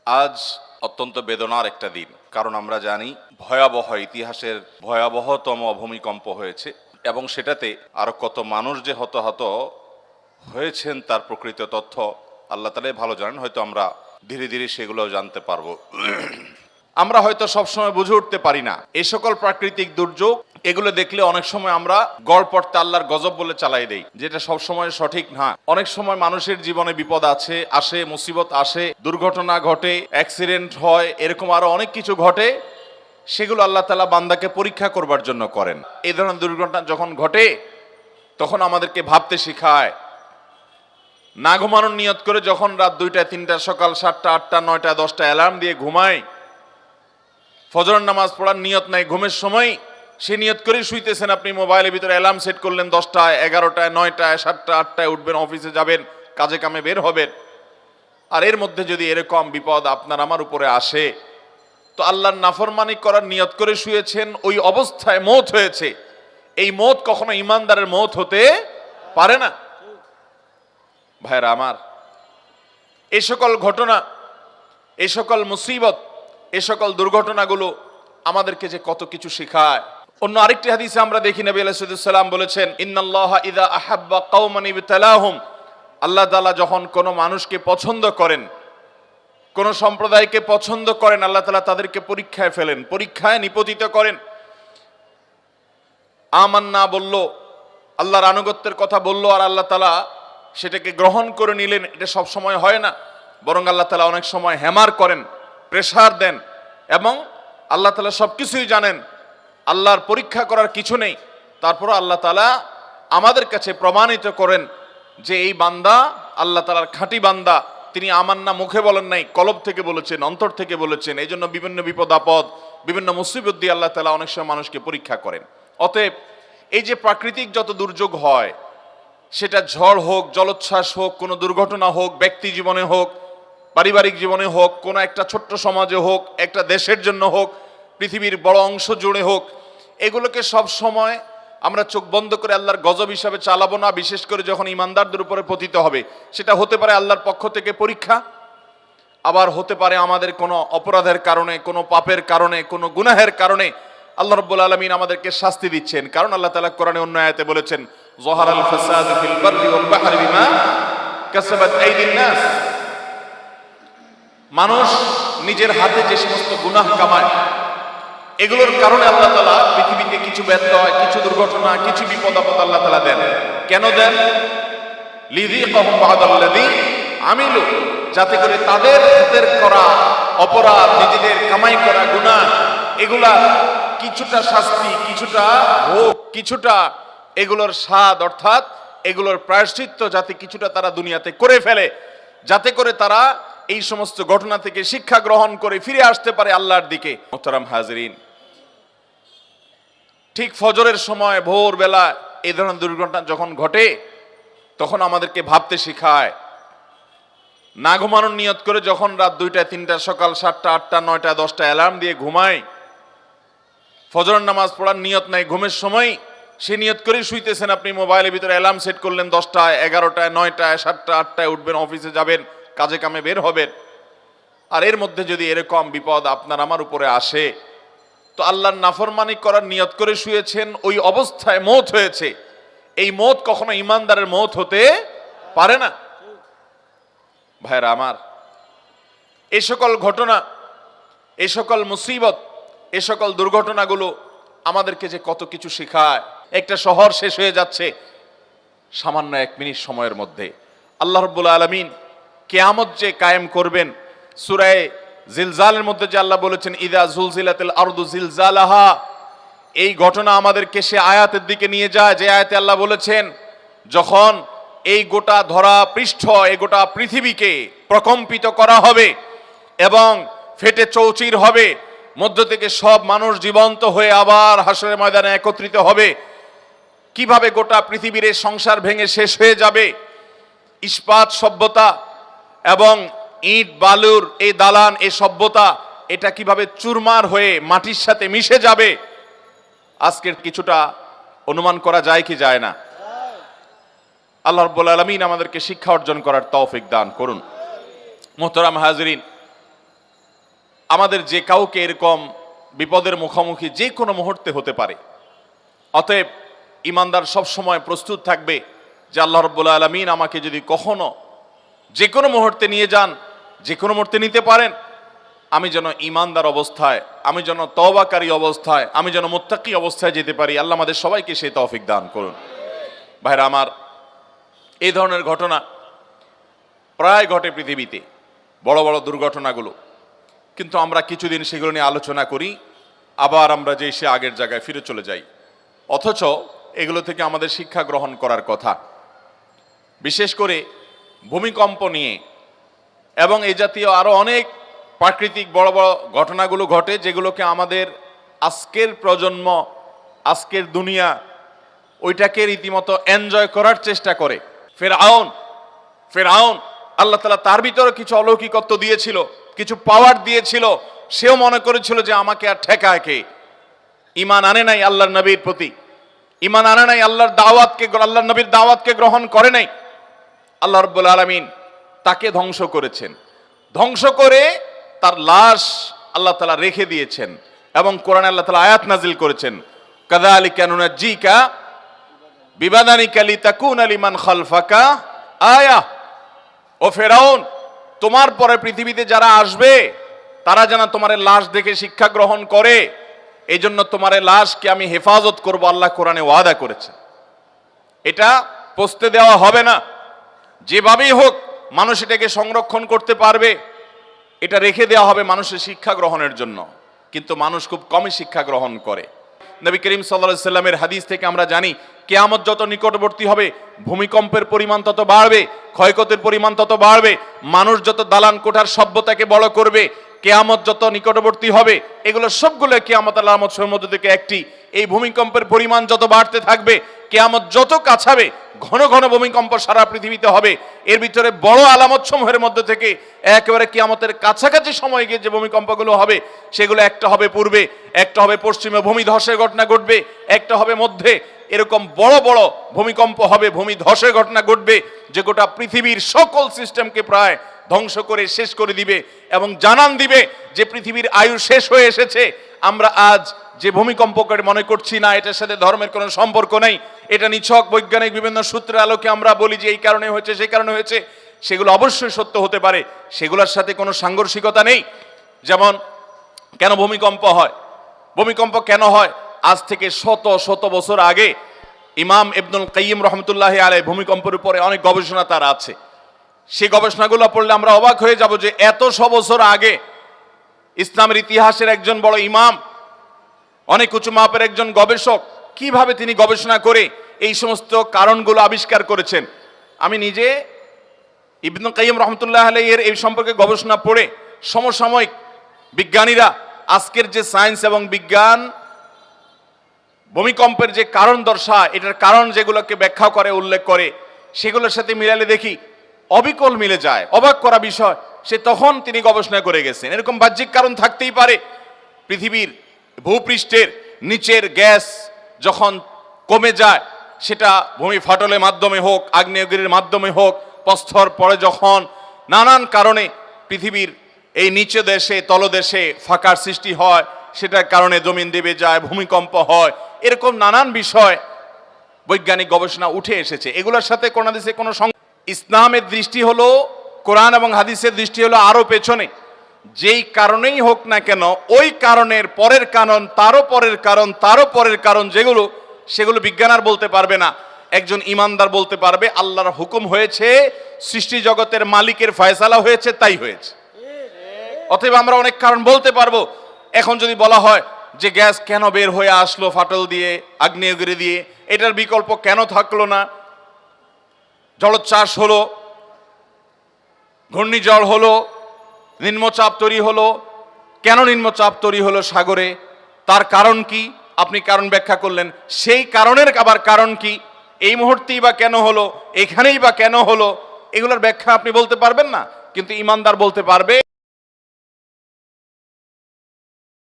আজ অত্যন্ত বেদনার একটা দিন, কারণ আমরা জানি ভয়াবহ ইতিহাসের ভয়াবহতম ভূমিকম্প হয়েছে এবং সেটাতে আরো কত মানুষ যে হতাহত হয়েছেন তার প্রকৃত তথ্য আল্লাহ তাআলাই ভালো জানেন। হয়তো আমরা ধীরে ধীরে সেগুলো জানতে পারবো। আমরা হয়তো সবসময় বুঝে উঠতে পারি না এই সকল প্রাকৃতিক দুর্যোগ, এগুলো দেখলে অনেক সময় আমরা গড় পড়তে আল্লাহর গজব বলে চালাই দেই, যেটা সবসময় সঠিক না। অনেক সময় মানুষের জীবনে বিপদ আসে, মুসিবত আসে, দুর্ঘটনা ঘটে, অ্যাক্সিডেন্ট হয়, এরকম আরো অনেক কিছু ঘটে। সেগুলো আল্লাহ তাআলা বান্দাকে পরীক্ষা করবার জন্য করেন। এই ধরনের দুর্ঘটনা যখন ঘটে তখন আমাদেরকে ভাবতে শেখায়। না ঘুমানোর নিয়ত করে যখন রাত 2টা 3টা সকাল 7টা 8টা 9টা 10টা অ্যালার্ম দিয়ে ঘুমায়, ফজরের নামাজ পড়ার নিয়ত নাই, ঘুমের সময় সে নিয়ত করেই শুইতেছেন। আপনি মোবাইলের ভিতরে অ্যালার্ম সেট করলেন 10টায় 11টায় 9টায় 7টা 8টায় উঠবেন, অফিসে যাবেন, কাজে কামে বের হবেন। আর এর মধ্যে যদি এরকম বিপদ আপনার আমার উপরে আসে, তো আল্লাহর নাফরমানি করার নিয়ত করে শুয়েছেন, ওই অবস্থায় মওত হয়েছে। এই মওত কখনো ঈমানদারের মওত হতে পারে না। ভাইরা আমার, এই সকল ঘটনা, এই সকল মুসিবত, এই সকল দুর্ঘটনাগুলো আমাদেরকে যে কত কিছু শেখায়। অন্য আরেকটি হাদিসে আমরা দেখি নবী আলাইহিস সালাম বলেছেন, ইন্নাল্লাহা ইযা আহাব্বা কওমান ইবতালাহুম, আল্লাহ তাআলা যখন কোনো মানুষকে পছন্দ করেন, কোন সম্প্রদায়কে পছন্দ করেন, আল্লাহ তাআলা তাদেরকে পরীক্ষায় ফেলেন, পরীক্ষায় নিপতিত করেন। আমান্না বলল, আল্লাহর আনুগত্যের কথা বলল, আর আল্লাহ তাআলা সেটাকে গ্রহণ করে নিলেন। এটা সব সময় হয় না, বরং আল্লাহ তাআলা অনেক সময় হ্যামার করেন, প্রেসার দেন, এবং আল্লাহ তাআলা সবকিছুই জানেন, আল্লাহর পরীক্ষা করার কিছু নেই। তারপর আল্লাহ তাআলা আমাদের কাছে প্রমাণিত করেন যে এই বান্দা আল্লাহ তাআলার খাঁটি বান্দা। তিনি আমান্না মুখে বলেন নাই, কলব থেকে বলেছেন, অন্তর থেকে বলেছেন। এই জন্য বিভিন্ন বিপদ আপদ, বিভিন্ন মুসিবত দিয়ে আল্লাহ তাআলা অনেক সময় মানুষকে পরীক্ষা করেন। অতএব এই যে প্রাকৃতিক যত দুর্যোগ হয়, সেটা ঝড় হোক, জলোচ্ছ্বাস হোক, কোনো দুর্ঘটনা হোক, ব্যক্তি জীবনে হোক, পারিবারিক জীবনে হোক, কোনো একটা ছোট্ট সমাজে হোক, একটা দেশের জন্য হোক, পৃথিবীর বড় অংশ জুড়ে হোক, এগুলোকে সব সময় আমরা চোখ বন্ধ করে আল্লাহর গজব হিসাবে চালাবো না। বিশেষ করে যখন ঈমানদারদের উপরে পতিত হবে, সেটা হতে পারে আল্লাহর পক্ষ থেকে পরীক্ষা, আবার হতে পারে আমাদের কোনো অপরাধের কারণে, কোনো পাপের কারণে, কোনো গুনাহের কারণে আল্লাহ রাব্বুল আলামিন আমাদেরকে শাস্তি দিচ্ছেন। কারণ আল্লাহ তাআলা কোরআনে অন্য আয়াতে বলেছেন, যাহারাল ফাসাদু ফিল বাররি ওয়াল বাহরি বিমা কাসাবাত আইদিন নাস, মানুষ নিজের হাতে যে সমস্ত গুনাহ কামায়, এগুলোর কারণে আল্লাহ তাআলা পৃথিবীতে কিছু ব্যত্যয়, কিছু দুর্ঘটনা, কিছু বিপদ আপদ আল্লাহ তাআলা দেন। কেন দেন? লিযিকাহুম বা'দাল্লাযী আমিলু, যাতে করে তাদের হাতের করা অপরাধ, নিজেদের কামাই করা গুনাহ, এগুলা কিছুটা শাস্তি, কিছুটা ভোগ, কিছুটা এগুলোর স্বাদ, অর্থাৎ এগুলোর প্রায়শ্চিত্ত যাতে কিছুটা তারা দুনিয়াতে করে ফেলে, যাতে করে তারা এই সমস্ত ঘটনা থেকে শিক্ষা গ্রহণ করে ফিরে আসতে পারে আল্লাহর দিকে। মোহতারাম হাজরিন, ঠিক ফজরের সময় ভোরবেলা এই ধরনের দুর্ঘটনা যখন ঘটে, তখন আমাদেরকে ভাবতে শেখায়। না ঘুমানোর নিয়ত করে যখন রাত 2টা 3টা সকাল 7টা 8টা 9টা 10টা অ্যালার্ম দিয়ে ঘুমায়, ফজরের নামাজ পড়ার নিয়ত নাই, ঘুমের সময় সে নিয়ত করেই শুইতেছেন। আপনি মোবাইলের ভিতরে অ্যালার্ম সেট করলেন 10টায় 11টায় 9টায় 7টা 8টায় উঠবেন, অফিসে যাবেন, কাজে কামে বের হবেন। আর এর মধ্যে যদি এরকম বিপদ আপনার আমার উপরে আসে, তো আল্লাহর নাফরমানি করার নিয়ত করে শুয়েছেন, ওই অবস্থায় মওত হয়েছে। এই মওত কখনো ঈমানদারের মওত হতে পারে না। ভাইরা আমার, এই সকল ঘটনা, এই সকল মুসিবত, এই সকল দুর্ঘটনাগুলো আমাদেরকে যে কত কিছু শেখায়। একটা শহর শেষ হয়ে যাচ্ছে সামান্য 1 মিনিট সময়ের মধ্যে। আল্লাহ রাব্বুল আলামিন কিয়ামত যে কায়েম করবেন, সূরা জিলজালের মধ্যে যে আল্লাহ বলেছেন, ইযা জুলজিলাতিল আরদু জিলজালাহা, এই ঘটনা আমাদেরকে সে আয়াতের দিকে নিয়ে যায় যে আয়াতে আল্লাহ বলেছেন, যখন এই গোটা ধরা পৃষ্ঠ, এই গোটা পৃথিবীকে প্রকম্পিত করা হবে এবং ফেটে চৌচির হবে, মধ্য থেকে সব মানুষ জীবন্ত হয়ে আবার হাসরের ময়দানে একত্রিত হবে। কিভাবে গোটা পৃথিবীর এই সংসার ভেঙে শেষ হয়ে যাবে, ইস্পাত সভ্যতা এবং ইট বালুর এই দালান, এই সভ্যতা, এটা কিভাবে চুরমার হয়ে মাটির সাথে মিশে যাবে, আজকের কিছুটা অনুমান করা যায় কি যায় না? আল্লাহ রাব্বুল আলামিন আমাদেরকে শিক্ষা অর্জন করার তৌফিক দান করুন। মুহতারাম হাজরিন, আমাদের যে কাউকে এরকম বিপদের মুখোমুখি যে কোনো মুহূর্তে হতে পারে। অতএব ইমানদার সব সময় প্রস্তুত থাকবে যে আল্লাহ রাব্বুল আলামিন আমাকে যদি কখনো যে কোনো মুহূর্তে নিয়ে যান, যে কোনো মুহূর্তে নিতে পারেন, আমি যেন ইমানদার অবস্থায়, আমি যেন তওবাকারী অবস্থায়, আমি যেন মুত্তাকি অবস্থায় যেতে পারি। আল্লাহ আমাদের সবাইকে সেই তৌফিক দান করুন। ভাইরা আমার, এই ধরনের ঘটনা প্রায় ঘটে পৃথিবীতে, বড় বড় দুর্ঘটনাগুলো, কিন্তু আমরা কিছুদিন সেগুলো নিয়ে আলোচনা করি, আবার আমরা যে সে আগের জায়গায় ফিরে চলে যাই। অথচ এগুলো থেকে আমাদের শিক্ষা গ্রহণ করার কথা। বিশেষ করে ভূমিকম্প নিয়ে এবং এই জাতীয় আরো অনেক প্রাকৃতিক বড় বড় ঘটনাগুলো ঘটে, যেগুলোকে আমাদের আজকের প্রজন্ম, আজকের দুনিয়া ওইটাকে রীতিমতো এনজয় করার চেষ্টা করে। ফেরাউন আল্লাহ তাআলা তার ভিতরে কিছু অলৌকিকত্ব দিয়েছিল, কিছু পাওয়ার দিয়েছিল, সেও মনে করেছিল যে আমাকে আর ঠেকায় কে। ঈমান আনে নাই আল্লাহর নবীর প্রতি, ঈমান আনে নাই আল্লাহর দাওয়াতকে, আল্লাহর নবীর দাওয়াতকে গ্রহণ করে নাই। আল্লাহ রাব্বুল আলামিন তাকে ধ্বংস করেছেন, ধ্বংস করে তার লাশ আল্লাহ তাআলা রেখে দিয়েছেন এবং কোরআনে আল্লাহ তাআলা আয়াত নাজিল করেছেন, কাযালিকা নুনাজ্জিকা বিবাদানিকা লিতাকুনা লিমান খালফাকা আয়া। ও ফেরাউন, তোমার পরে পৃথিবীতে যারা আসবে তারা যেন তোমার লাশ দেখে শিক্ষা গ্রহণ করে, এই জন্য তোমার লাশকে আমি হেফাজত করব, আল্লাহ কোরআনে ওয়াদা করেছে। এটা পচতে দেওয়া হবে না, যেভাবেই হোক মানুষ এটাকে সংরক্ষণ করতে পারবে, এটা রেখে দেওয়া হবে মানুষের শিক্ষা গ্রহণের জন্য। কিন্তু মানুষ খুব কমই শিক্ষা গ্রহণ করে। নবী করিম সাল্লাল্লাহু আলাইহি সাল্লামের হাদিস থেকে আমরা জানি, কিয়ামত যত নিকটবর্তী হবে ভূমিকম্পের পরিমাণ তত বাড়বে, ক্ষয়ক্ষতির পরিমাণ তত বাড়বে, মানুষ যত দালান কোঠার সভ্যতাকে বড় করবে, কিয়ামত যত নিকটবর্তী হবে, এগুলো সবগুলো কিয়ামতের আলামতের মধ্যে থেকে একটি। এই ভূমিকম্পের পরিমাণ যত বাড়তে থাকবে, কিয়ামত যত কাছাবে, ঘন ঘন ভূমিকম্প সারা পৃথিবীতে হবে। এর ভিতরে বড় আলামত সমূহের মধ্যে থেকে একেবারে কিয়ামতের কাছাকাছি সময় গিয়ে যে ভূমিকম্পগুলো হবে, সেগুলো একটা হবে পূর্বে, একটা হবে পশ্চিমে, ভূমি ধসের ঘটনা ঘটবে, একটা হবে মধ্যে। এরকম বড় বড় ভূমিকম্প হবে, ভূমি ধসের ঘটনা ঘটবে, যে গোটা পৃথিবীর সকল সিস্টেমকে প্রায় ধ্বংস করে শেষ করে দিবে এবং জানান দিবে যে পৃথিবীর আয়ু শেষ হয়ে এসেছে। আমরা আজ যে ভূমিকম্প করে মনে করছি না, এটার সাথে ধর্মের কোনো সম্পর্ক নেই, এটা নিছক বৈজ্ঞানিক বিভিন্ন সূত্রের আলোকে আমরা বলি যে এই কারণে হয়েছে, সেই কারণে হয়েছে, সেগুলো অবশ্যই সত্য হতে পারে, সেগুলোর সাথে কোনো সাংঘর্ষিকতা নেই। যেমন কেন ভূমিকম্প হয়, ভূমিকম্প কেন হয়, আজ থেকে শত শত বছর আগে ইমাম ইবনুল কাইয়িম রাহমাতুল্লাহি আলাইহি ভূমিকম্পের উপরে অনেক গবেষণা তার আছে। সেই গবেষণাগুলো পড়লে আমরা অবাক হয়ে যাব যে এত বছর আগে ইসলামের ইতিহাসের একজন বড় ইমাম, অনেক উঁচু মাপের একজন গবেষক, কিভাবে তিনি গবেষণা করে এই সমস্ত কারণগুলো আবিষ্কার করেছেন। আমি নিজে ইবনুল কাইয়িম রাহমাতুল্লাহি আলাইহি এর এই সম্পর্কে গবেষণা পড়ে সমসাময়িক বিজ্ঞানীরা আজকের যে সায়েন্স এবং বিজ্ঞান ভূমিকম্পের যে কারণ দর্শায়, এটার কারণ যেগুলোকে ব্যাখ্যা করে, উল্লেখ করে, সেগুলোর সাথে মিলালে দেখি অবিকল মিলে যায়। অবাক করা বিষয়, সে তখন তিনি গবেষণা করে গেছেন। এরকম বাহ্যিক কারণ থাকতেই পারে। পৃথিবীর ভূপৃষ্ঠের নিচের গ্যাস যখন কমে যায়, সেটা ভূমি ফাটলের মাধ্যমে হোক, আগ্নেয়গিরির মাধ্যমে হোক, প্রস্তর পরে যখন নানান কারণে পৃথিবীর এই নিচে দেশে তলদেশে ফাঁকার সৃষ্টি হয়, সেটার কারণে জমিন দেবে যায়, ভূমিকম্প হয়, এরকম নানান বিষয় বৈজ্ঞানিক গবেষণা উঠে এসেছে। এগুলোর সাথে কোন হাদিসে কোনো ইসলামের দৃষ্টি হলো, কোরআন এবং হাদিসের দৃষ্টি হলো আরো পেছনে। যেই কারণেই হোক না কেন, ওই কারণের পরের কারণ, তারও পরের কারণ, তারও পরের কারণ, যেগুলো সেগুলো বিজ্ঞান আর বলতে পারবে না, একজন ইমানদার বলতে পারবে আল্লাহর হুকুম হয়েছে, সৃষ্টি জগতের মালিকের ফয়সালা হয়েছে, তাই হয়েছে। অতএব আমরা অনেক কারণ বলতে পারবো। এখন যদি বলা হয় যে গ্যাস কেন বের হয়ে আসলো ফাটল দিয়ে, আগ্নেয়গিরি দিয়ে, এটার বিকল্প কেন থাকলো না? জলোচ্ছ্বাস হলো, ঘূর্ণিঝড় হলো, নিম্নচাপ তৈরি হলো, কেন নিম্নচাপ তৈরি হলো সাগরে, তার কারণ কি? আপনি কারণ ব্যাখ্যা করলেন, সেই কারণের আবার কারণ কি? এই মুহূর্তেই বা কেন হলো, এখানেই বা কেন হলো? এগুলোর ব্যাখ্যা আপনি বলতে পারবেন না, কিন্তু ইমানদার বলতে পারবে।